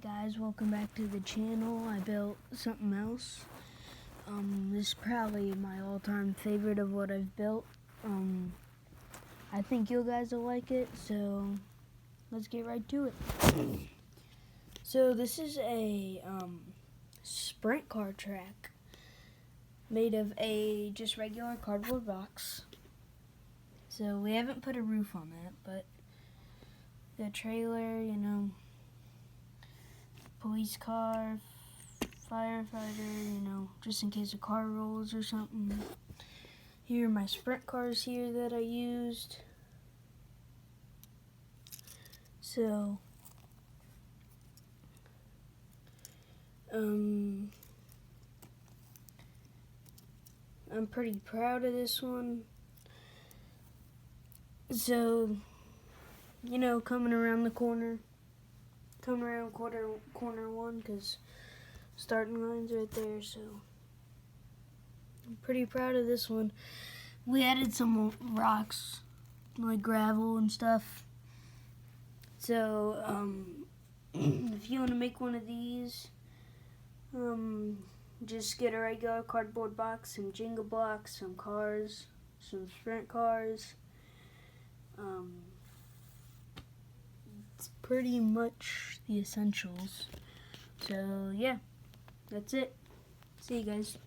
Guys, welcome back to the channel. I built something else. This is probably my all-time favorite of what I've built. I think you guys will like it, so let's get right to it. So this is a sprint car track made of a just regular cardboard box. So we haven't put a roof on that, but the trailer, police car, firefighter, just in case a car rolls or something. Here are my sprint cars here that I used. So, I'm pretty proud of this one. So, coming around corner one, because starting line's right there, so I'm pretty proud of this one. We added some rocks, like gravel and stuff. So, if you want to make one of these, just get a regular cardboard box, some Jenga blocks, some cars, some sprint cars. It's pretty much the essentials. So yeah, that's it. See you guys.